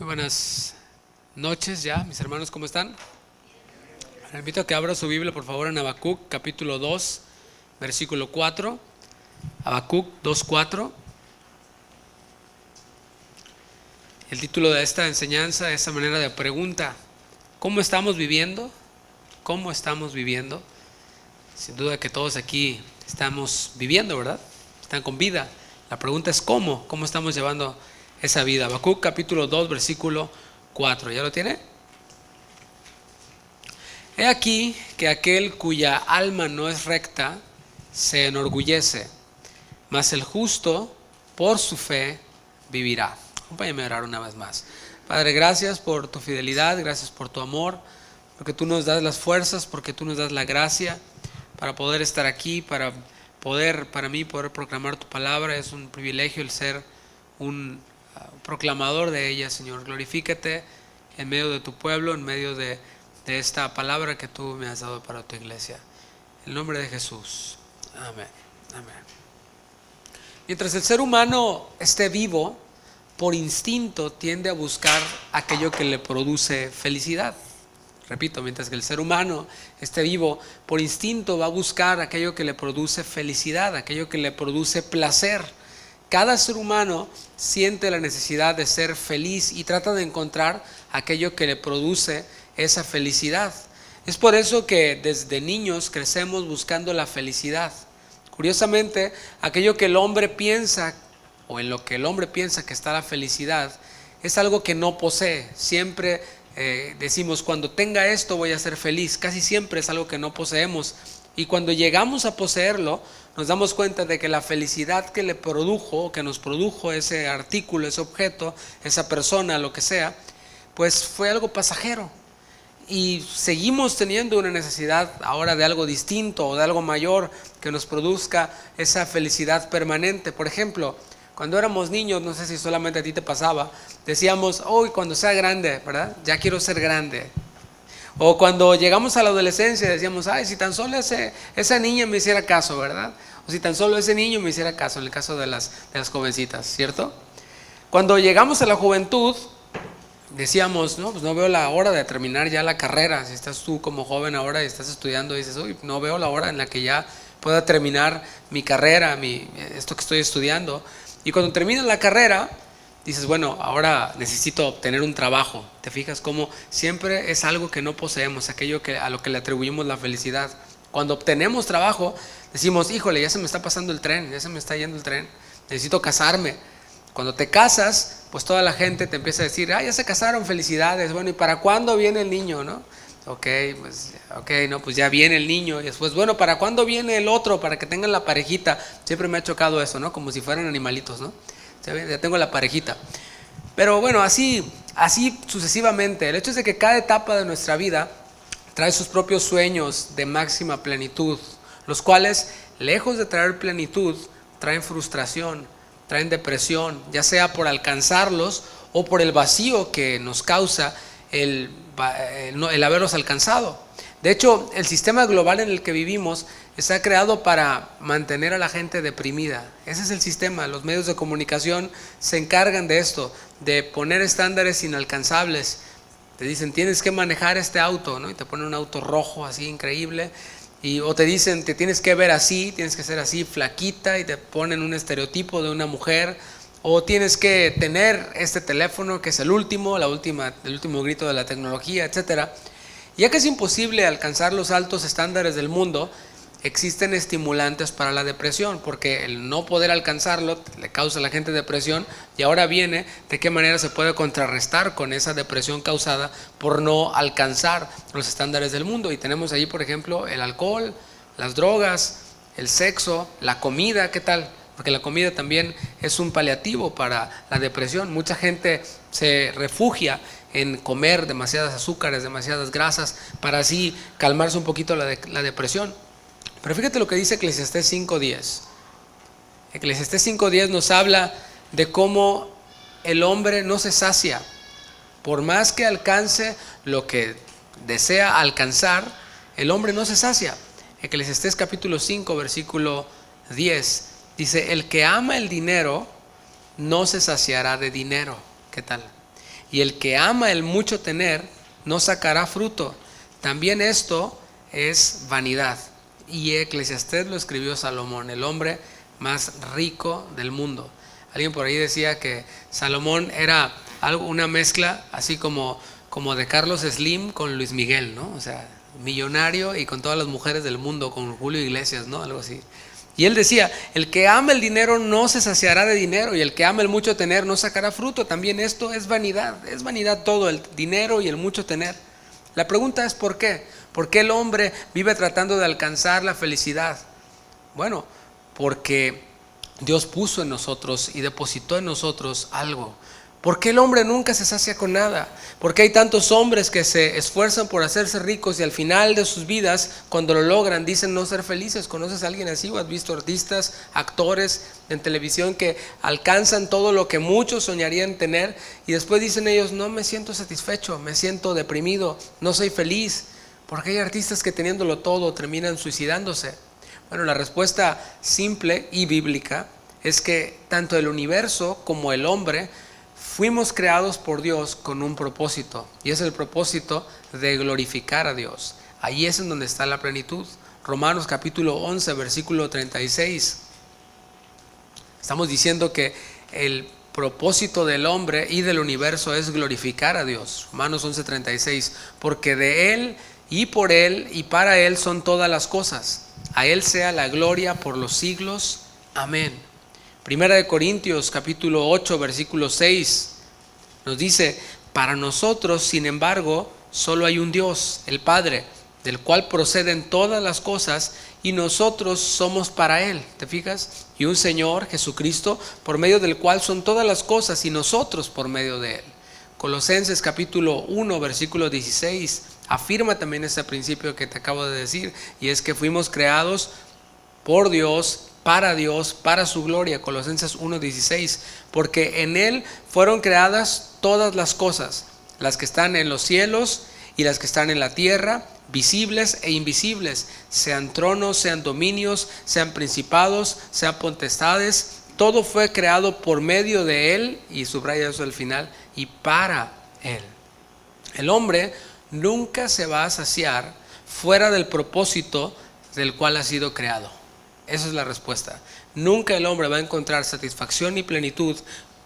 Muy buenas noches ya, mis hermanos, ¿cómo están? Les invito a que abra su Biblia, por favor, en Habacuc, capítulo 2, versículo 4. Habacuc 2:4. El título de esta enseñanza, esa manera de pregunta: ¿cómo estamos viviendo? ¿Cómo estamos viviendo? Sin duda que todos aquí estamos viviendo, ¿verdad? Están con vida. La pregunta es ¿cómo? ¿Cómo estamos llevando esa vida? Habacuc capítulo 2, versículo 4. ¿Ya lo tiene? He aquí que aquel cuya alma no es recta se enorgullece, mas el justo por su fe vivirá. Acompáñame a orar una vez más. Padre, gracias por tu fidelidad, gracias por tu amor, porque tú nos das las fuerzas, porque tú nos das la gracia para poder estar aquí, para mí poder proclamar tu palabra. Es un privilegio el ser un proclamador de ella, Señor. Glorifícate en medio de tu pueblo, en medio de esta palabra que tú me has dado para tu iglesia. En el nombre de Jesús. Amén. Amén. Mientras el ser humano esté vivo, por instinto tiende a buscar aquello que le produce felicidad. Repito, mientras que el ser humano esté vivo, por instinto va a buscar aquello que le produce felicidad, aquello que le produce placer. Cada ser humano siente la necesidad de ser feliz y trata de encontrar aquello que le produce esa felicidad. Es por eso que desde niños crecemos buscando la felicidad. Curiosamente, aquello que el hombre piensa, o en lo que el hombre piensa que está la felicidad, es algo que no posee. Siempre decimos, cuando tenga esto voy a ser feliz. Casi siempre es algo que no poseemos. Y cuando llegamos a poseerlo, nos damos cuenta de que la felicidad que le produjo, que nos produjo ese artículo, ese objeto, esa persona, lo que sea, pues fue algo pasajero. Y seguimos teniendo una necesidad ahora de algo distinto o de algo mayor que nos produzca esa felicidad permanente. Por ejemplo, cuando éramos niños, no sé si solamente a ti te pasaba, decíamos, hoy cuando sea grande, ¿verdad? Ya quiero ser grande. O cuando llegamos a la adolescencia decíamos, ay, si tan solo esa niña me hiciera caso, ¿verdad? O si tan solo ese niño me hiciera caso, en el caso de las jovencitas, ¿cierto? Cuando llegamos a la juventud, decíamos, no, pues no veo la hora de terminar ya la carrera. Si estás tú como joven ahora y estás estudiando, dices, uy, no veo la hora en la que ya pueda terminar mi carrera, esto que estoy estudiando. Y cuando terminas la carrera, dices, bueno, ahora necesito obtener un trabajo. ¿Te fijas cómo siempre es algo que no poseemos, aquello a lo que le atribuimos la felicidad? Cuando obtenemos trabajo, decimos, híjole, ya se me está pasando el tren, ya se me está yendo el tren, necesito casarme. Cuando te casas, pues toda la gente te empieza a decir, ya se casaron, felicidades. Bueno, ¿y para cuándo viene el niño, no? Pues ya viene el niño. Y después, bueno, ¿para cuándo viene el otro? Para que tengan la parejita. Siempre me ha chocado eso, ¿no? Como si fueran animalitos, ¿no? Ya tengo la parejita. Pero bueno, así sucesivamente. El hecho es de que cada etapa de nuestra vida trae sus propios sueños de máxima plenitud, los cuales, lejos de traer plenitud, traen frustración, traen depresión, ya sea por alcanzarlos o por el vacío que nos causa el haberlos alcanzado. De hecho, el sistema global en el que vivimos está creado para mantener a la gente deprimida. Ese es el sistema. Los medios de comunicación se encargan de esto, de poner estándares inalcanzables. Te dicen, tienes que manejar este auto, ¿no? Y te ponen un auto rojo así increíble. O te dicen, te tienes que ver así, tienes que ser así flaquita, y te ponen un estereotipo de una mujer. O tienes que tener este teléfono que es el último grito de la tecnología, etcétera. Ya que es imposible alcanzar los altos estándares del mundo, existen estimulantes para la depresión, porque el no poder alcanzarlo le causa a la gente depresión. Y ahora viene de qué manera se puede contrarrestar con esa depresión causada por no alcanzar los estándares del mundo. Y tenemos ahí, por ejemplo, el alcohol, las drogas, el sexo, la comida. ¿Qué tal? Porque la comida también es un paliativo para la depresión. Mucha gente se refugia en comer demasiadas azúcares, demasiadas grasas, para así calmarse un poquito la depresión. Pero fíjate lo que dice Eclesiastés 5:10. Eclesiastés 5:10 nos habla de cómo el hombre no se sacia. Por más que alcance lo que desea alcanzar, el hombre no se sacia. Eclesiastés capítulo 5, versículo 10, dice, el que ama el dinero no se saciará de dinero. ¿Qué tal? y el que ama el mucho tener no sacará fruto. También esto es vanidad. Y Eclesiastés lo escribió Salomón, el hombre más rico del mundo. Alguien por ahí decía que Salomón era una mezcla así como de Carlos Slim con Luis Miguel, ¿no? O sea, millonario y con todas las mujeres del mundo, con Julio Iglesias, ¿no? Algo así. Y él decía, el que ama el dinero no se saciará de dinero, y el que ama el mucho tener no sacará fruto. También esto es vanidad todo, el dinero y el mucho tener. La pregunta es ¿por qué? ¿Por qué el hombre vive tratando de alcanzar la felicidad? Bueno, porque Dios puso en nosotros y depositó en nosotros algo. ¿Por qué el hombre nunca se sacia con nada? ¿Por qué hay tantos hombres que se esfuerzan por hacerse ricos y al final de sus vidas, cuando lo logran, dicen no ser felices? ¿Conoces a alguien así o has visto artistas, actores en televisión que alcanzan todo lo que muchos soñarían tener y después dicen ellos, no me siento satisfecho, me siento deprimido, no soy feliz? ¿Por qué hay artistas que teniéndolo todo terminan suicidándose? Bueno, la respuesta simple y bíblica es que tanto el universo como el hombre fuimos creados por Dios con un propósito, y es el propósito de glorificar a Dios. Ahí es en donde está la plenitud. Romanos capítulo 11, versículo 36. Estamos diciendo que el propósito del hombre y del universo es glorificar a Dios. Romanos 11, 36. Porque de Él y por Él y para Él son todas las cosas. A Él sea la gloria por los siglos. Amén. Primera de Corintios capítulo 8 versículo 6 nos dice, para nosotros sin embargo solo hay un Dios, el Padre, del cual proceden todas las cosas y nosotros somos para Él, ¿te fijas? Y un Señor, Jesucristo, por medio del cual son todas las cosas y nosotros por medio de Él. Colosenses capítulo 1 versículo 16 afirma también este principio que te acabo de decir, y es que fuimos creados por Dios, para su gloria. Colosenses 1:16, porque en Él fueron creadas todas las cosas, las que están en los cielos y las que están en la tierra, visibles e invisibles, sean tronos, sean dominios, sean principados, sean potestades. Todo fue creado por medio de Él, y subraya eso al final, y para Él. El hombre nunca se va a saciar fuera del propósito del cual ha sido creado. Esa es la respuesta. Nunca el hombre va a encontrar satisfacción y plenitud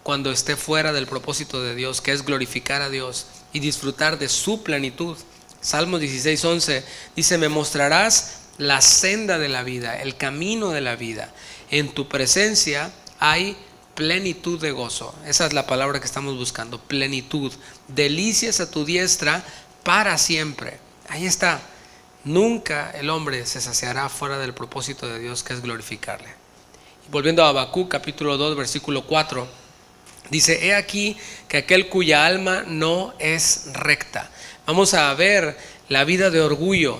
cuando esté fuera del propósito de Dios, que es glorificar a Dios y disfrutar de su plenitud. Salmos 16:11 dice, me mostrarás la senda de la vida, el camino de la vida. En tu presencia hay plenitud de gozo. Esa es la palabra que estamos buscando, plenitud. Delicias a tu diestra para siempre. Ahí está. Nunca el hombre se saciará fuera del propósito de Dios, que es glorificarle. Y volviendo a Habacuc capítulo 2 versículo 4, dice, he aquí que aquel cuya alma no es recta. Vamos a ver la vida de orgullo,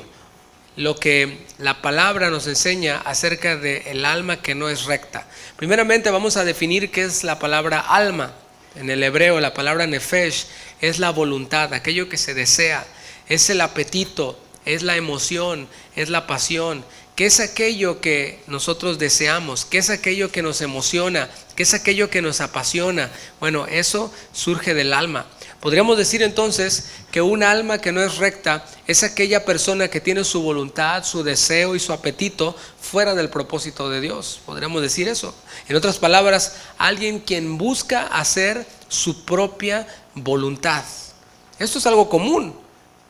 lo que la palabra nos enseña acerca del alma que no es recta. Primeramente vamos a definir qué es la palabra alma. En el hebreo la palabra nefesh es la voluntad, aquello que se desea, es el apetito, es la emoción, es la pasión. ¿Qué es aquello que nosotros deseamos? ¿Qué es aquello que nos emociona? ¿Qué es aquello que nos apasiona? Bueno, eso surge del alma. Podríamos decir entonces que un alma que no es recta es aquella persona que tiene su voluntad, su deseo y su apetito fuera del propósito de Dios. Podríamos decir eso. En otras palabras, alguien quien busca hacer su propia voluntad. Esto es algo común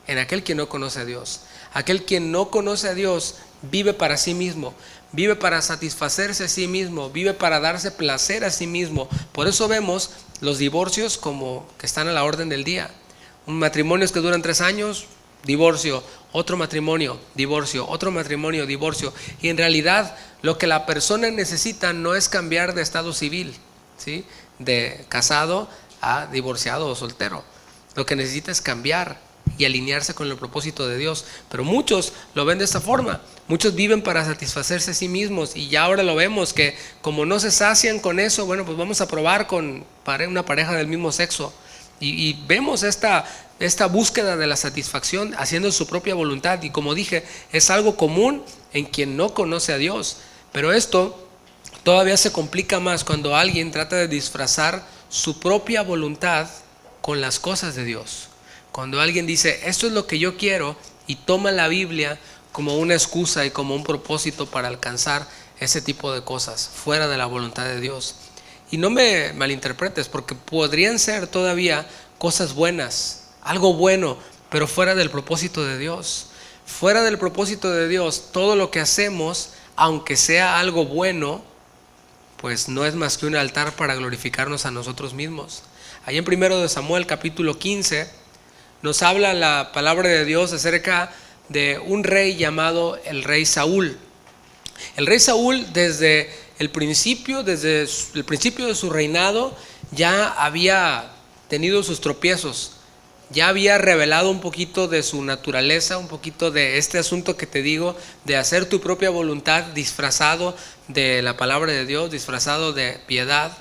en aquel quien no conoce a Dios. Aquel quien no conoce a Dios vive para sí mismo, vive para satisfacerse a sí mismo, vive para darse placer a sí mismo. Por eso vemos los divorcios como que están a la orden del día. Un matrimonio que duran 3 años, divorcio, otro matrimonio, divorcio, otro matrimonio, divorcio. Y en realidad lo que la persona necesita no es cambiar de estado civil, ¿sí? De casado a divorciado o soltero. Lo que necesita es cambiar y alinearse con el propósito de Dios. Pero muchos lo ven de esta forma. Muchos viven para satisfacerse a sí mismos, y ya ahora lo vemos que como no se sacian con eso, bueno, pues vamos a probar con una pareja del mismo sexo. Y vemos esta búsqueda de la satisfacción haciendo su propia voluntad. Y como dije, es algo común en quien no conoce a Dios. Pero esto todavía se complica más cuando alguien trata de disfrazar su propia voluntad con las cosas de Dios. Cuando alguien dice, esto es lo que yo quiero, y toma la Biblia como una excusa y como un propósito para alcanzar ese tipo de cosas, fuera de la voluntad de Dios. Y no me malinterpretes, porque podrían ser todavía cosas buenas, algo bueno, pero fuera del propósito de Dios. Fuera del propósito de Dios, todo lo que hacemos, aunque sea algo bueno, pues no es más que un altar para glorificarnos a nosotros mismos. Ahí en 1 Samuel capítulo 15 nos habla la palabra de Dios acerca de un rey llamado el rey Saúl. El rey Saúl desde el principio de su reinado ya había tenido sus tropiezos, ya había revelado un poquito de su naturaleza, un poquito de este asunto que te digo, de hacer tu propia voluntad disfrazado de la palabra de Dios, disfrazado de piedad.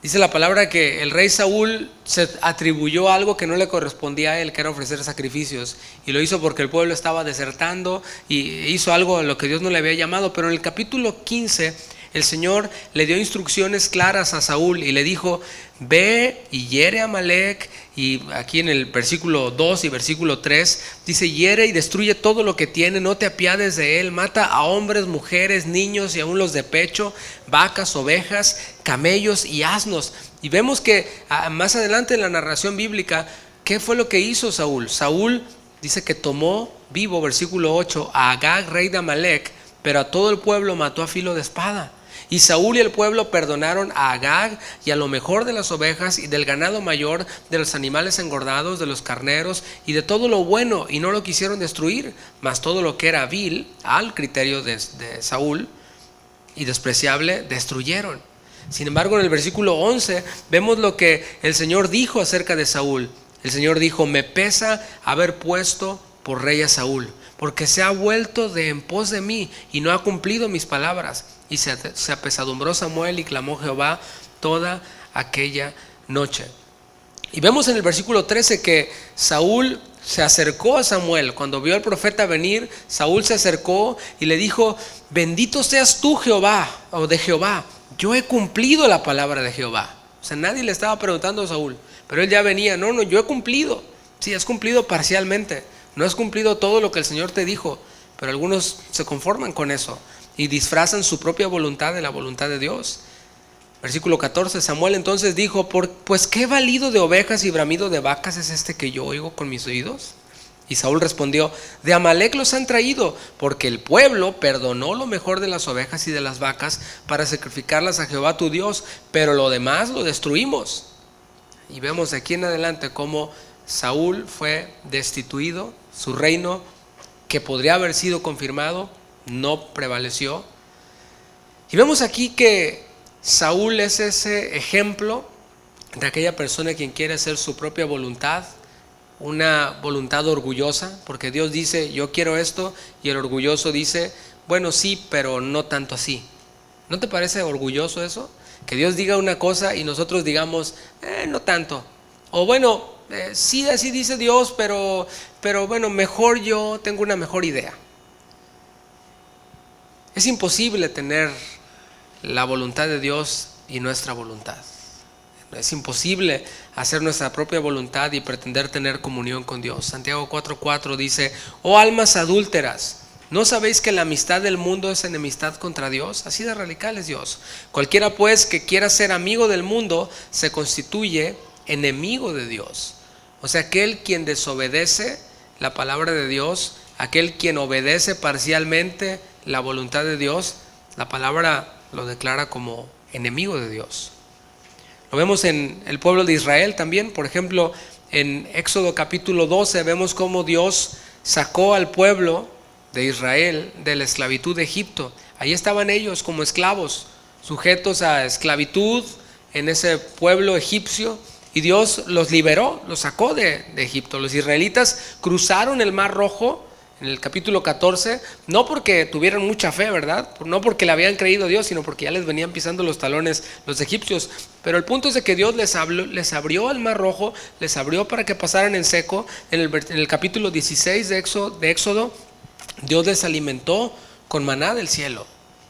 Dice la palabra que el rey Saúl se atribuyó algo que no le correspondía a él, que era ofrecer sacrificios, y lo hizo porque el pueblo estaba desertando y hizo algo a lo que Dios no le había llamado. Pero en el capítulo 15 el Señor le dio instrucciones claras a Saúl y le dijo: ve y hiere a Amalec. Y aquí en el versículo 2 y versículo 3 dice: hiere y destruye todo lo que tiene, no te apiades de él, mata a hombres, mujeres, niños y aún los de pecho, vacas, ovejas, camellos y asnos. Y vemos que más adelante en la narración bíblica, ¿qué fue lo que hizo Saúl? Saúl dice que tomó vivo, versículo 8, a Agag, rey de Amalec, pero a todo el pueblo mató a filo de espada. Y Saúl y el pueblo perdonaron a Agag y a lo mejor de las ovejas y del ganado mayor, de los animales engordados, de los carneros y de todo lo bueno, y no lo quisieron destruir, mas todo lo que era vil al criterio de Saúl y despreciable destruyeron. Sin embargo, en el versículo 11 vemos lo que el Señor dijo acerca de Saúl. El Señor dijo: me pesa haber puesto por rey a Saúl, porque se ha vuelto de en pos de mí y no ha cumplido mis palabras. Y se apesadumbró Samuel y clamó Jehová toda aquella noche. Y vemos en el versículo 13 que Saúl se acercó a Samuel. Cuando vio al profeta venir, Saúl se acercó y le dijo: bendito seas tú, Jehová, o de Jehová, yo he cumplido la palabra de Jehová. O sea, nadie le estaba preguntando a Saúl, pero él ya venía: no, yo he cumplido. Sí, has cumplido parcialmente, no has cumplido todo lo que el Señor te dijo, pero algunos se conforman con eso y disfrazan su propia voluntad de la voluntad de Dios. Versículo 14, Samuel entonces dijo: pues qué balido de ovejas y bramido de vacas es este que yo oigo con mis oídos. Y Saúl respondió: de Amalec los han traído, porque el pueblo perdonó lo mejor de las ovejas y de las vacas para sacrificarlas a Jehová tu Dios, pero lo demás lo destruimos. Y vemos de aquí en adelante cómo Saúl fue destituido, su reino que podría haber sido confirmado no prevaleció. Y vemos aquí que Saúl es ese ejemplo de aquella persona quien quiere hacer su propia voluntad, una voluntad orgullosa, porque Dios dice: yo quiero esto, y el orgulloso dice: bueno, sí, pero no tanto así. ¿No te parece orgulloso eso? Que Dios diga una cosa y nosotros digamos: no tanto. O bueno, sí, así dice Dios, pero bueno, mejor yo tengo una mejor idea. Es imposible tener la voluntad de Dios y nuestra voluntad. Es imposible hacer nuestra propia voluntad y pretender tener comunión con Dios. Santiago 4:4 dice: oh almas adúlteras, ¿no sabéis que la amistad del mundo es enemistad contra Dios? Así de radical es Dios. Cualquiera pues que quiera ser amigo del mundo se constituye enemigo de Dios. O sea, aquel quien desobedece la palabra de Dios, aquel quien obedece parcialmente la voluntad de Dios, la palabra lo declara como enemigo de Dios. Lo vemos en el pueblo de Israel también. Por ejemplo, en Éxodo capítulo 12 vemos cómo Dios sacó al pueblo de Israel de la esclavitud de Egipto. Ahí estaban ellos como esclavos, sujetos a esclavitud en ese pueblo egipcio, y Dios los liberó, los sacó de Egipto. Los israelitas cruzaron el Mar Rojo en el capítulo 14, no porque tuvieran mucha fe, ¿verdad? No porque le habían creído a Dios, sino porque ya les venían pisando los talones los egipcios. Pero el punto es de que Dios les abrió el Mar Rojo, les abrió para que pasaran en seco. En el capítulo 16 de Éxodo, Dios les alimentó con maná del cielo.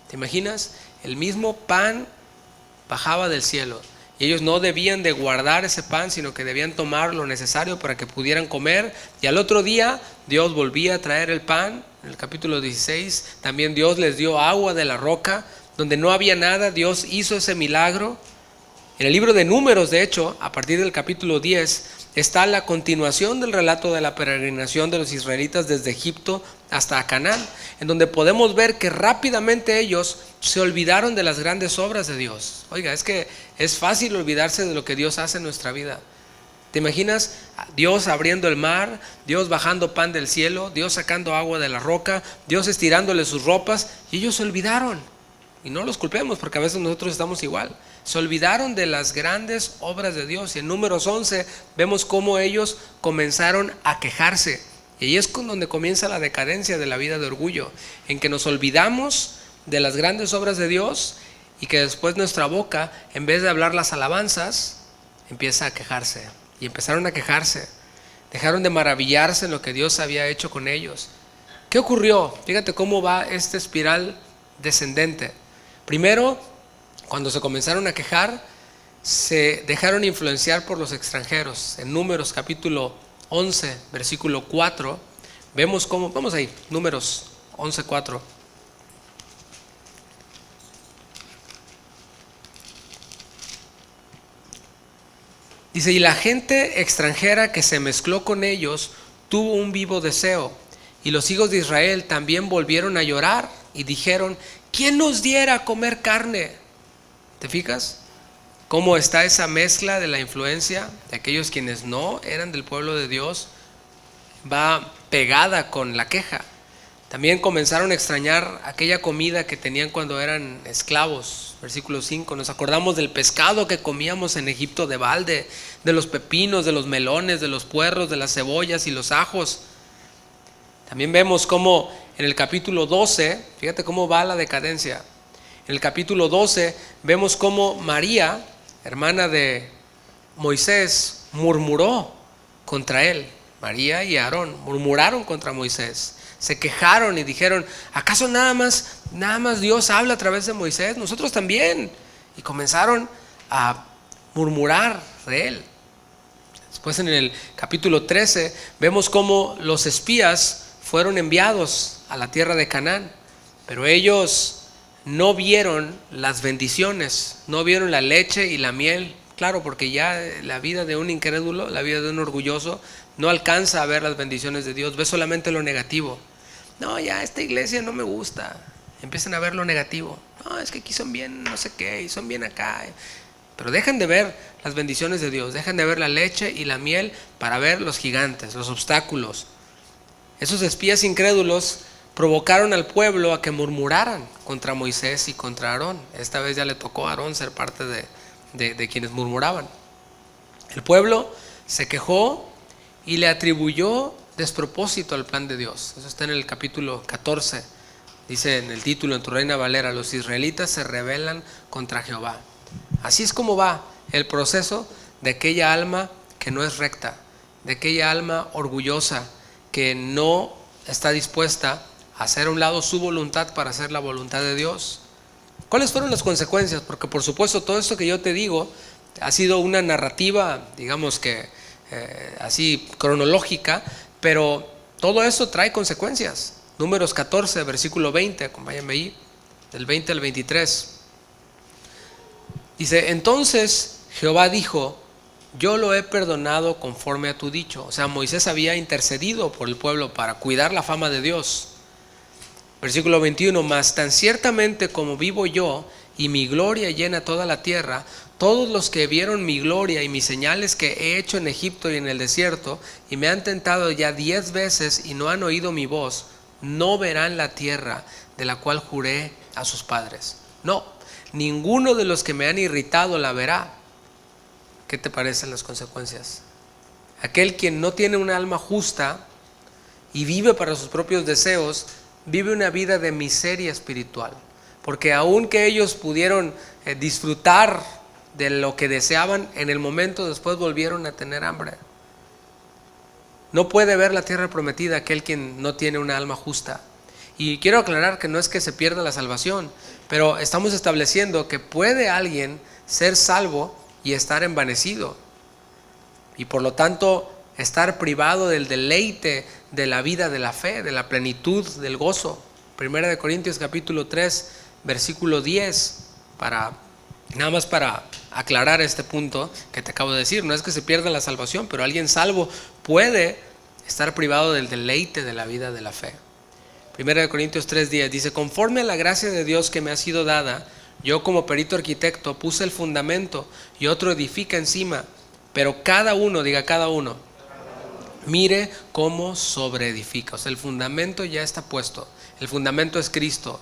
¿Te imaginas? El mismo pan bajaba del cielo. y ellos no debían de guardar ese pan, sino que debían tomar lo necesario para que pudieran comer. Y al otro día Dios volvía a traer el pan. En el capítulo 16 también Dios les dio agua de la roca, donde no había nada. Dios hizo ese milagro. En el libro de Números, de hecho, a partir del capítulo 10, está la continuación del relato de la peregrinación de los israelitas desde Egipto hasta Canaán, en donde podemos ver que rápidamente ellos se olvidaron de las grandes obras de Dios. Oiga, es que es fácil olvidarse de lo que Dios hace en nuestra vida. ¿Te imaginas Dios abriendo el mar, Dios bajando pan del cielo, Dios sacando agua de la roca, Dios estirándole sus ropas, y ellos se olvidaron? Y no los culpemos, porque a veces nosotros estamos igual. Se olvidaron de las grandes obras de Dios. Y en Números 11 vemos cómo ellos comenzaron a quejarse. Y ahí es donde comienza la decadencia de la vida de orgullo, en que nos olvidamos de las grandes obras de Dios y que después nuestra boca, en vez de hablar las alabanzas, empieza a quejarse. Y empezaron a quejarse. Dejaron de maravillarse en lo que Dios había hecho con ellos. ¿Qué ocurrió? Fíjate cómo va esta espiral descendente. Primero, cuando se comenzaron a quejar, se dejaron influenciar por los extranjeros. En Números capítulo 11, versículo 4, vemos cómo, vamos ahí, Números 11, 4. Dice, y la gente extranjera que se mezcló con ellos tuvo un vivo deseo, y los hijos de Israel también volvieron a llorar y dijeron, ¿quién nos diera a comer carne? ¿Te fijas cómo está esa mezcla de la influencia de aquellos quienes no eran del pueblo de Dios? Va pegada con la queja. También comenzaron a extrañar aquella comida que tenían cuando eran esclavos. Versículo 5, nos acordamos del pescado que comíamos en Egipto de balde, de los pepinos, de los melones, de los puerros, de las cebollas y los ajos. También vemos cómo en el capítulo 12, fíjate cómo va la decadencia. En el capítulo 12 vemos cómo María, hermana de Moisés, murmuró contra él. María y Aarón murmuraron contra Moisés. Se quejaron y dijeron, ¿acaso nada más Dios habla a través de Moisés? Nosotros también. Y comenzaron a murmurar de él. Después en el capítulo 13 vemos cómo los espías fueron enviados a la tierra de Canaán, pero ellos no vieron las bendiciones, no vieron la leche y la miel. Claro, porque ya la vida de un incrédulo, la vida de un orgulloso, no alcanza a ver las bendiciones de Dios, ve solamente lo negativo. No, ya esta iglesia no me gusta. Empiezan a ver lo negativo. No, es que aquí son bien no sé qué, y son bien acá. Pero dejan de ver las bendiciones de Dios, dejan de ver la leche y la miel para ver los gigantes, los obstáculos. Esos espías incrédulos provocaron al pueblo a que murmuraran contra Moisés y contra Aarón. Esta vez ya le tocó a Aarón ser parte de quienes murmuraban. El pueblo se quejó y le atribuyó despropósito al plan de Dios. Eso está en el capítulo 14. Dice en el título, en tu Reina Valera, los israelitas se rebelan contra Jehová. Así es como va el proceso de aquella alma que no es recta, de aquella alma orgullosa que no está dispuesta a hacer a un lado su voluntad para hacer la voluntad de Dios. ¿Cuáles fueron las consecuencias? Porque por supuesto todo esto que yo te digo ha sido una narrativa, digamos que así cronológica, pero todo eso trae consecuencias. Números 14, versículo 20, acompáñame ahí, del 20 al 23. Dice, entonces Jehová dijo, yo lo he perdonado conforme a tu dicho. O sea, Moisés había intercedido por el pueblo para cuidar la fama de Dios. Versículo 21, mas tan ciertamente como vivo yo y mi gloria llena toda la tierra, todos los que vieron mi gloria y mis señales que he hecho en Egipto y en el desierto, y me han tentado ya 10 veces y no han oído mi voz, no verán la tierra de la cual juré a sus padres. No, ninguno de los que me han irritado la verá. ¿Qué te parecen las consecuencias? Aquel quien no tiene una alma justa y vive para sus propios deseos, vive una vida de miseria espiritual. Porque aun que ellos pudieron disfrutar de lo que deseaban, en el momento después volvieron a tener hambre. No puede ver la tierra prometida aquel quien no tiene una alma justa. Y quiero aclarar que no es que se pierda la salvación, pero estamos estableciendo que puede alguien ser salvo y estar envanecido. Y por lo tanto, estar privado del deleite de la vida de la fe, de la plenitud del gozo. Primera de Corintios capítulo 3, versículo 10, nada más para aclarar este punto que te acabo de decir. No es que se pierda la salvación, pero alguien salvo puede estar privado del deleite de la vida de la fe. Primera de Corintios 3:10 dice: conforme a la gracia de Dios que me ha sido dada, yo como perito arquitecto puse el fundamento y otro edifica encima, pero cada uno, diga cada uno, mire cómo sobreedifica. O sea, el fundamento ya está puesto, el fundamento es Cristo.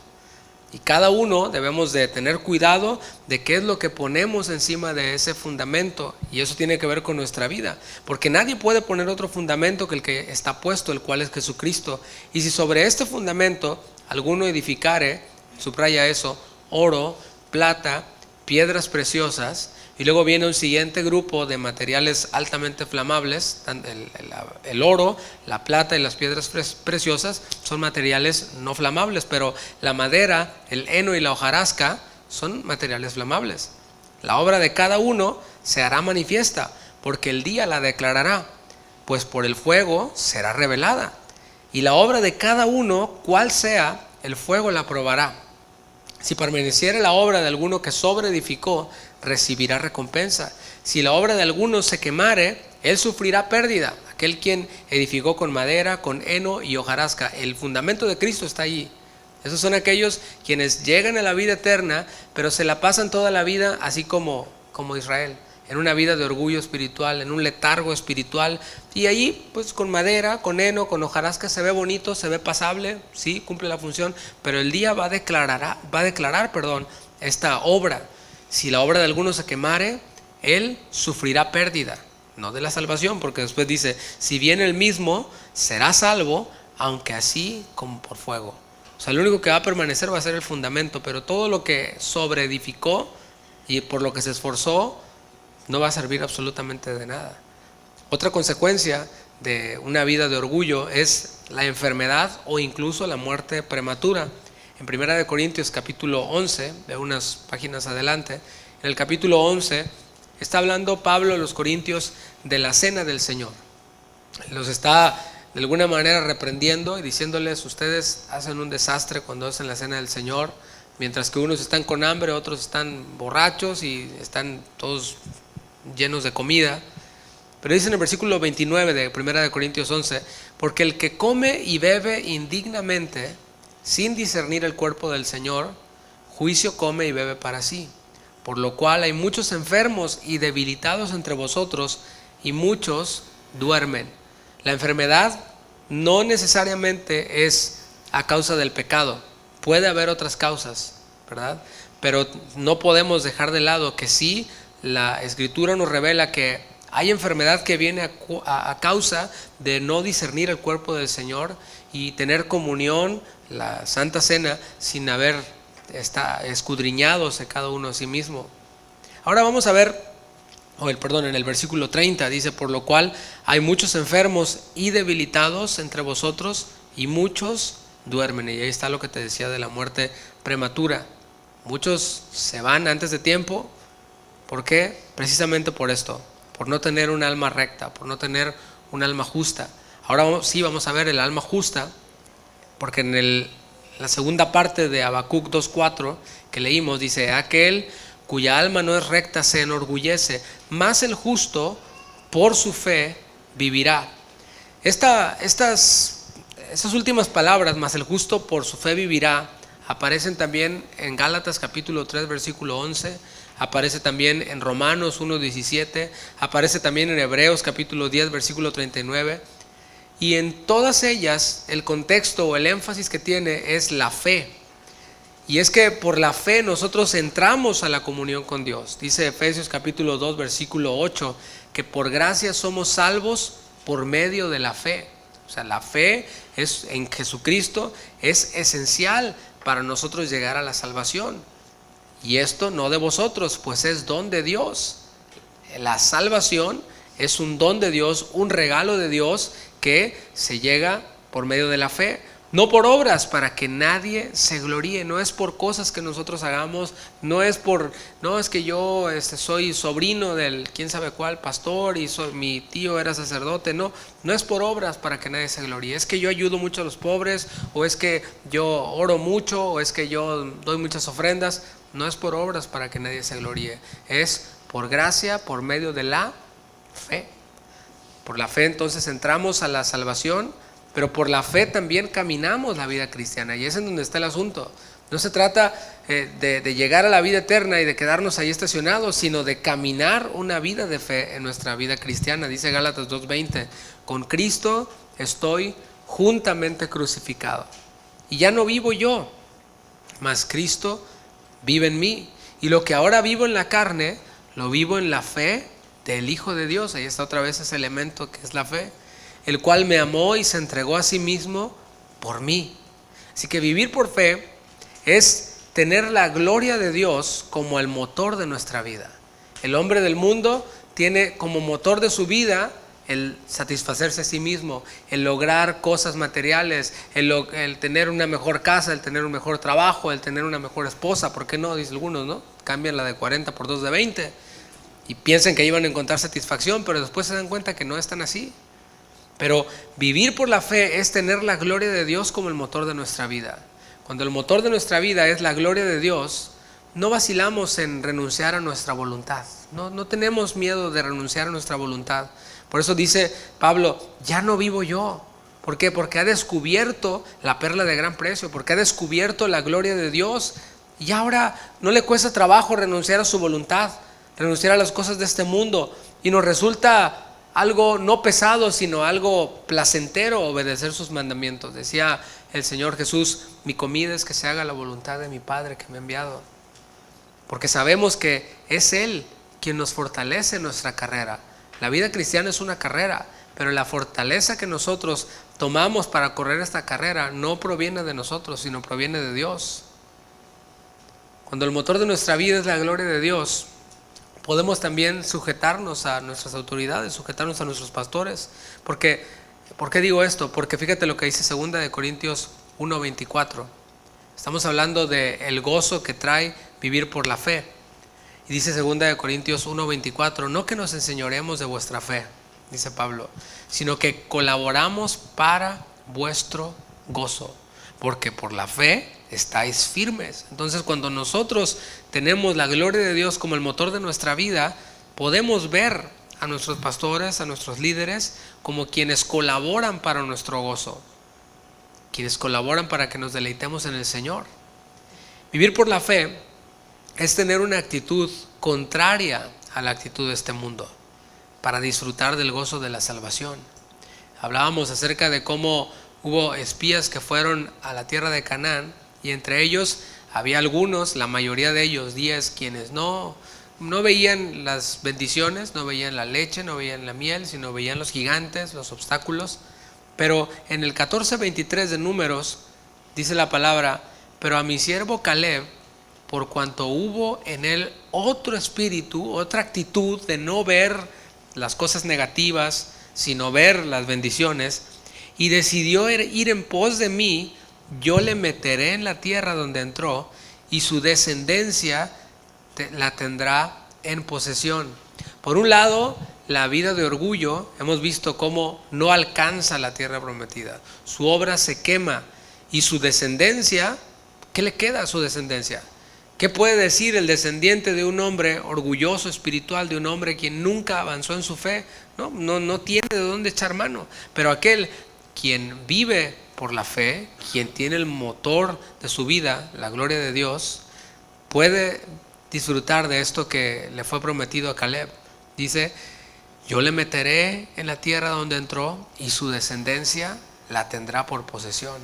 Y cada uno debemos de tener cuidado de qué es lo que ponemos encima de ese fundamento. Y eso tiene que ver con nuestra vida. Porque nadie puede poner otro fundamento que el que está puesto, el cual es Jesucristo. Y si sobre este fundamento alguno edificare, subraya eso, oro, plata, piedras preciosas, y luego viene un siguiente grupo de materiales altamente flamables. El oro, la plata y las piedras preciosas son materiales no flamables, pero la madera, el heno y la hojarasca son materiales flamables. La obra de cada uno se hará manifiesta, porque el día la declarará, pues por el fuego será revelada. Y la obra de cada uno, cual sea, el fuego la probará. Si permaneciere la obra de alguno que sobreedificó, recibirá recompensa. Si la obra de alguno se quemare, él sufrirá pérdida. Aquel quien edificó con madera, con heno y hojarasca. El fundamento de Cristo está allí. Esos son aquellos quienes llegan a la vida eterna, pero se la pasan toda la vida así como Israel, en una vida de orgullo espiritual, en un letargo espiritual. Y allí, pues con madera, con heno, con hojarasca se ve bonito, se ve pasable, sí, cumple la función, pero el día va a declarar, esta obra. Si la obra de alguno se quemare, él sufrirá pérdida, no de la salvación, porque después dice: si bien él mismo será salvo, aunque así como por fuego. O sea, lo único que va a permanecer va a ser el fundamento, pero todo lo que sobreedificó y por lo que se esforzó no va a servir absolutamente de nada. Otra consecuencia de una vida de orgullo es la enfermedad o incluso la muerte prematura. En Primera de Corintios capítulo 11, de unas páginas adelante, en el capítulo 11 está hablando Pablo a los corintios de la cena del Señor. Los está de alguna manera reprendiendo y diciéndoles: ustedes hacen un desastre cuando hacen la cena del Señor, mientras que unos están con hambre, otros están borrachos y están todos llenos de comida. Pero dice en el versículo 29 de Primera de Corintios 11: porque el que come y bebe indignamente, sin discernir el cuerpo del Señor, juicio come y bebe para sí. Por lo cual hay muchos enfermos y debilitados entre vosotros, y muchos duermen. La enfermedad no necesariamente es a causa del pecado. Puede haber otras causas, ¿verdad? Pero no podemos dejar de lado que sí, la Escritura nos revela que hay enfermedad que viene a causa de no discernir el cuerpo del Señor y tener comunión, la Santa Cena, sin haber escudriñados de cada uno a sí mismo. Ahora vamos a ver, en el versículo 30 dice: por lo cual hay muchos enfermos y debilitados entre vosotros, y muchos duermen. Y ahí está lo que te decía de la muerte prematura. Muchos se van antes de tiempo. ¿Por qué? Precisamente por esto, por no tener un alma recta, por no tener un alma justa. Ahora sí vamos a ver el alma justa, porque en la segunda parte de Habacuc 2:4 que leímos dice: aquel cuya alma no es recta se enorgullece, mas el justo por su fe vivirá. Estas últimas palabras, mas el justo por su fe vivirá, aparecen también en Gálatas capítulo 3 versículo 11, aparece también en Romanos 1:17, aparece también en Hebreos capítulo 10 versículo 39. Y en todas ellas el contexto o el énfasis que tiene es la fe. Y es que por la fe nosotros entramos a la comunión con Dios. Dice Efesios capítulo 2 versículo 8 que por gracia somos salvos por medio de la fe. O sea, la fe en Jesucristo es esencial para nosotros llegar a la salvación. Y esto no de vosotros, pues es don de Dios. La salvación es un don de Dios, un regalo de Dios que se llega por medio de la fe. No por obras para que nadie se gloríe. No es por cosas que nosotros hagamos, no es que yo soy sobrino del quién sabe cuál pastor y mi tío era sacerdote. No es por obras para que nadie se gloríe. Es que yo ayudo mucho a los pobres, o es que yo oro mucho, o es que yo doy muchas ofrendas. No es por obras para que nadie se gloríe. Es por gracia, por medio de la fe. Por la fe entonces entramos a la salvación, pero por la fe también caminamos la vida cristiana, y es en donde está el asunto. No se trata de llegar a la vida eterna y de quedarnos ahí estacionados, sino de caminar una vida de fe en nuestra vida cristiana. Dice Gálatas 2:20, con Cristo estoy juntamente crucificado, y ya no vivo yo, mas Cristo vive en mí, y lo que ahora vivo en la carne, lo vivo en la fe del Hijo de Dios. Ahí está otra vez ese elemento que es la fe, el cual me amó y se entregó a sí mismo por mí. Así que vivir por fe es tener la gloria de Dios como el motor de nuestra vida. El hombre del mundo tiene como motor de su vida el satisfacerse a sí mismo, el lograr cosas materiales, el tener una mejor casa, el tener un mejor trabajo, el tener una mejor esposa. ¿Por qué no? Dicen algunos, ¿no? Cambian la de 40 por 2 de 20 y piensan que iban a encontrar satisfacción, pero después se dan cuenta que no es tan así. Pero vivir por la fe es tener la gloria de Dios como el motor de nuestra vida. Cuando el motor de nuestra vida es la gloria de Dios, no vacilamos en renunciar a nuestra voluntad. No tenemos miedo de renunciar a nuestra voluntad. Por eso dice Pablo, ya no vivo yo. ¿Por qué? Porque ha descubierto la perla de gran precio, porque ha descubierto la gloria de Dios, y ahora no le cuesta trabajo renunciar a su voluntad, renunciar a las cosas de este mundo, y nos resulta algo no pesado, sino algo placentero obedecer sus mandamientos. Decía el Señor Jesús, mi comida es que se haga la voluntad de mi Padre que me ha enviado. Porque sabemos que es Él quien nos fortalece en nuestra carrera. La vida cristiana es una carrera, pero la fortaleza que nosotros tomamos para correr esta carrera no proviene de nosotros, sino proviene de Dios. Cuando el motor de nuestra vida es la gloria de Dios, podemos también sujetarnos a nuestras autoridades, sujetarnos a nuestros pastores. ¿Por qué digo esto? Porque fíjate lo que dice 2 de Corintios 1:24. Estamos hablando del gozo que trae vivir por la fe. Y dice 2 de Corintios 1:24, no que nos enseñoremos de vuestra fe, dice Pablo, sino que colaboramos para vuestro gozo, porque por la fe estáis firmes. Entonces, cuando nosotros tenemos la gloria de Dios como el motor de nuestra vida, podemos ver a nuestros pastores, a nuestros líderes, como quienes colaboran para nuestro gozo, quienes colaboran para que nos deleitemos en el Señor. Vivir por la fe es tener una actitud contraria a la actitud de este mundo, para disfrutar del gozo de la salvación. Hablábamos acerca de cómo hubo espías que fueron a la tierra de Canaán, y entre ellos había algunos, la mayoría de ellos, 10, quienes no veían las bendiciones, no veían la leche, no veían la miel, sino veían los gigantes, los obstáculos. Pero en el 14:23 de Números dice la palabra, pero a mi siervo Caleb, por cuanto hubo en él otro espíritu, otra actitud de no ver las cosas negativas, sino ver las bendiciones, y decidió ir en pos de mí, yo le meteré en la tierra donde entró, y su descendencia la tendrá en posesión. Por un lado, la vida de orgullo, hemos visto cómo no alcanza la tierra prometida, su obra se quema, y su descendencia, ¿qué le queda a su descendencia? ¿Qué puede decir el descendiente de un hombre orgulloso espiritual, de un hombre quien nunca avanzó en su fe? No tiene de dónde echar mano. Pero aquel quien vive por la fe, quien tiene el motor de su vida, la gloria de Dios, puede disfrutar de esto que le fue prometido a Caleb. Dice, yo le meteré en la tierra donde entró y su descendencia la tendrá por posesión.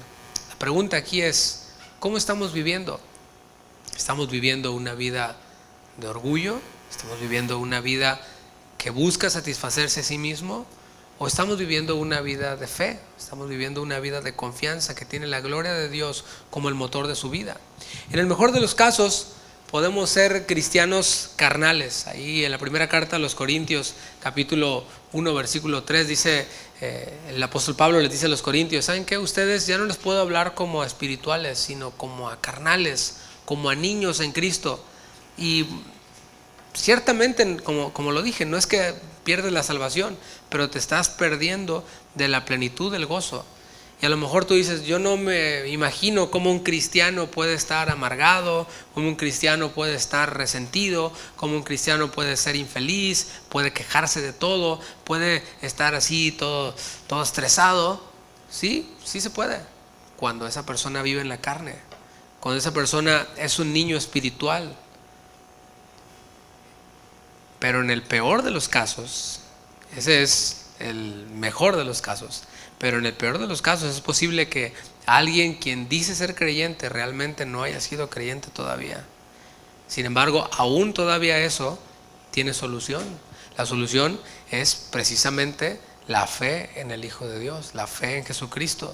La pregunta aquí es, ¿cómo estamos viviendo? ¿Estamos viviendo una vida de orgullo? ¿Estamos viviendo una vida que busca satisfacerse a sí mismo? ¿O estamos viviendo una vida de fe? ¿Estamos viviendo una vida de confianza que tiene la gloria de Dios como el motor de su vida? En el mejor de los casos, podemos ser cristianos carnales. Ahí en la primera carta a los Corintios, capítulo 1, versículo 3, dice, el apóstol Pablo les dice a los corintios: ¿saben qué? Ustedes ya no les puedo hablar como a espirituales, sino como a carnales, como a niños en Cristo. Y ciertamente, como lo dije, no es que pierdes la salvación, pero te estás perdiendo de la plenitud del gozo. Y a lo mejor tú dices: yo no me imagino cómo un cristiano puede estar amargado, cómo un cristiano puede estar resentido, cómo un cristiano puede ser infeliz, puede quejarse de todo, puede estar así todo estresado. Sí, sí se puede, cuando esa persona vive en la carne, cuando esa persona es un niño espiritual. Pero en el peor de los casos, ese es el mejor de los casos, pero en el peor de los casos es posible que alguien quien dice ser creyente realmente no haya sido creyente todavía. Sin embargo, aún todavía eso tiene solución. La solución es precisamente la fe en el Hijo de Dios, la fe en Jesucristo.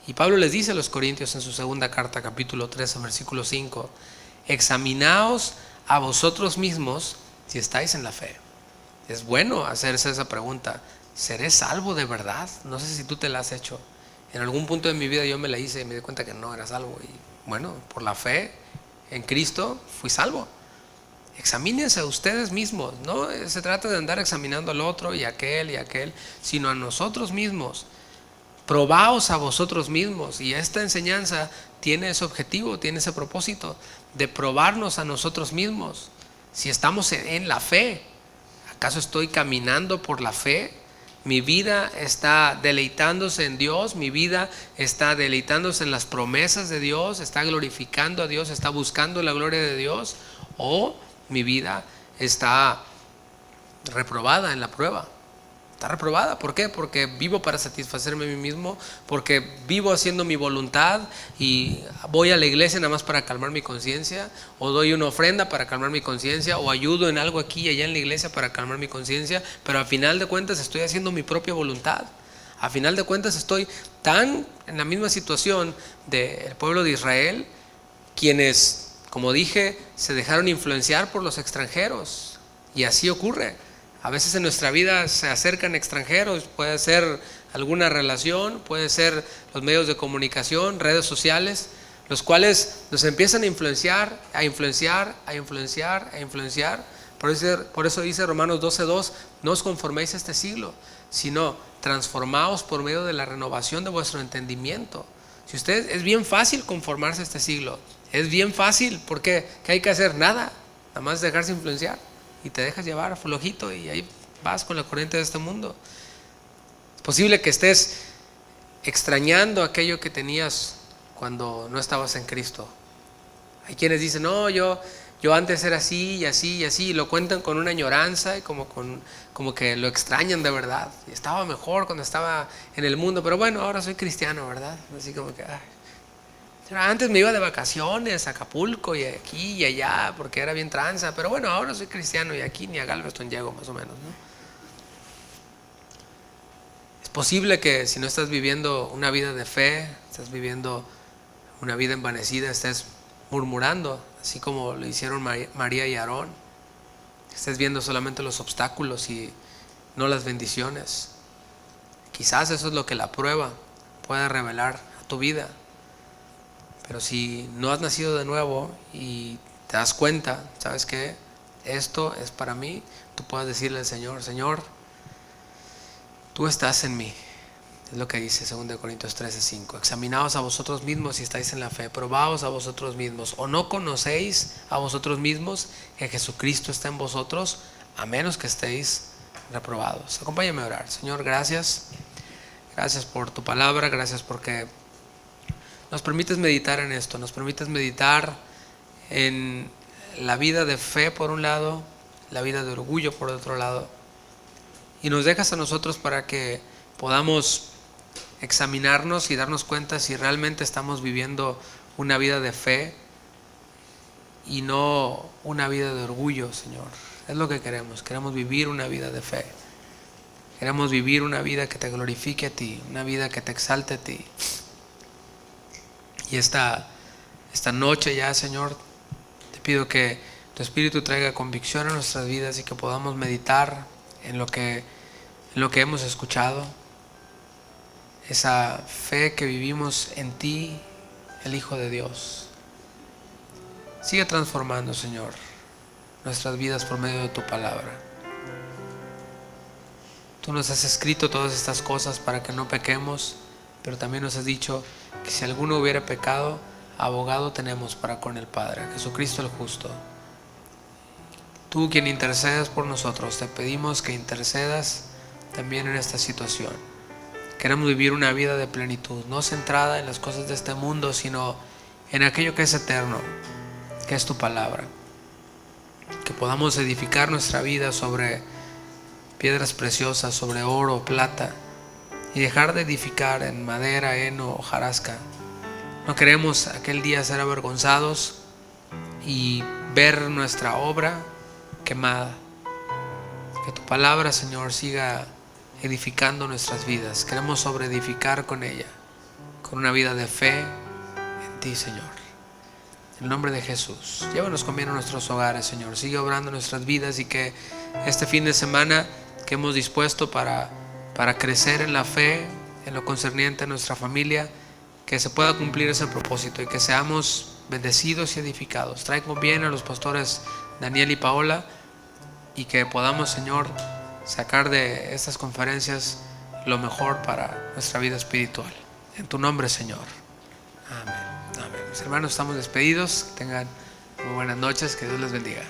Y Pablo les dice a los corintios en su segunda carta, capítulo 13, versículo 5: examinaos a vosotros mismos si estáis en la fe. Es bueno hacerse esa pregunta: ¿seré salvo de verdad? No sé si tú te la has hecho. En algún punto de mi vida yo me la hice y me di cuenta que no era salvo. Y bueno, por la fe en Cristo fui salvo. Examínense a ustedes mismos. No se trata de andar examinando al otro y aquel, sino a nosotros mismos. Probaos a vosotros mismos. Y esta enseñanza tiene ese objetivo, tiene ese propósito de probarnos a nosotros mismos. Si estamos en la fe, ¿acaso estoy caminando por la fe? Mi vida está deleitándose en Dios, mi vida está deleitándose en las promesas de Dios, está glorificando a Dios, está buscando la gloria de Dios, o mi vida está reprobada en la prueba. Está reprobada. ¿Por qué? Porque vivo para satisfacerme a mí mismo, porque vivo haciendo mi voluntad y voy a la iglesia nada más para calmar mi conciencia, o doy una ofrenda para calmar mi conciencia, o ayudo en algo aquí y allá en la iglesia para calmar mi conciencia, pero al final de cuentas estoy haciendo mi propia voluntad. A final de cuentas estoy tan en la misma situación del pueblo de Israel, quienes, como dije, se dejaron influenciar por los extranjeros. Y así ocurre. A veces en nuestra vida se acercan extranjeros, puede ser alguna relación, puede ser los medios de comunicación, redes sociales, los cuales nos empiezan a influenciar. Por eso dice Romanos 12:2: no os conforméis a este siglo, sino transformaos por medio de la renovación de vuestro entendimiento. Si ustedes, es bien fácil conformarse a este siglo, es bien fácil, porque ¿qué hay que hacer? Nada más dejarse influenciar. Y te dejas llevar flojito y ahí vas con la corriente de este mundo. Es posible que estés extrañando aquello que tenías cuando no estabas en Cristo. Hay quienes dicen: no, yo antes era así y así y así, y lo cuentan con una añoranza y como que lo extrañan de verdad. Y estaba mejor cuando estaba en el mundo, pero bueno, ahora soy cristiano, ¿verdad? Así como que antes me iba de vacaciones a Acapulco y aquí y allá porque era bien tranza, pero bueno, ahora soy cristiano y aquí ni a Galveston llego, más o menos, ¿no? Es posible que si no estás viviendo una vida de fe, estás viviendo una vida envanecida, estés murmurando, así como lo hicieron María y Aarón. Estés viendo solamente los obstáculos y no las bendiciones. Quizás eso es lo que la prueba pueda revelar a tu vida. Pero si no has nacido de nuevo y te das cuenta, ¿sabes qué? Esto es para mí. Tú puedes decirle al Señor: Señor, tú estás en mí. Es lo que dice 2 Corintios 13:5. Examinaos a vosotros mismos si estáis en la fe. Probaos a vosotros mismos. ¿O no conocéis a vosotros mismos que Jesucristo está en vosotros, a menos que estéis reprobados? Acompáñame a orar. Señor, gracias. Gracias por tu palabra. Gracias porque nos permites meditar en esto, nos permites meditar en la vida de fe por un lado, la vida de orgullo por otro lado, y nos dejas a nosotros para que podamos examinarnos y darnos cuenta si realmente estamos viviendo una vida de fe y no una vida de orgullo, Señor. Es lo que queremos vivir una vida de fe, queremos vivir una vida que te glorifique a ti, una vida que te exalte a ti. Y esta noche ya, Señor, te pido que tu Espíritu traiga convicción a nuestras vidas y que podamos meditar en lo que en lo que hemos escuchado, esa fe que vivimos en ti, el Hijo de Dios. Sigue transformando, Señor, nuestras vidas por medio de tu palabra. Tú nos has escrito todas estas cosas para que no pequemos, pero también nos has dicho que si alguno hubiera pecado, abogado tenemos para con el Padre, Jesucristo el justo. Tú, quien intercedas por nosotros, te pedimos que intercedas también en esta situación. Queremos vivir una vida de plenitud, no centrada en las cosas de este mundo, sino en aquello que es eterno, que es tu palabra. Que podamos edificar nuestra vida sobre piedras preciosas, sobre oro, plata, y dejar de edificar en madera, heno, hojarasca. No queremos aquel día ser avergonzados y ver nuestra obra quemada. Que tu palabra, Señor, siga edificando nuestras vidas. Queremos sobreedificar con ella, con una vida de fe en ti, Señor. En el nombre de Jesús, llévanos con bien a nuestros hogares, Señor. Sigue obrando en nuestras vidas y que este fin de semana que hemos dispuesto para crecer en la fe, en lo concerniente a nuestra familia, que se pueda cumplir ese propósito y que seamos bendecidos y edificados. Trae con bien a los pastores Daniel y Paola y que podamos, Señor, sacar de estas conferencias lo mejor para nuestra vida espiritual. En tu nombre, Señor. Amén. Amén. Mis hermanos, estamos despedidos. Tengan muy buenas noches. Que Dios les bendiga.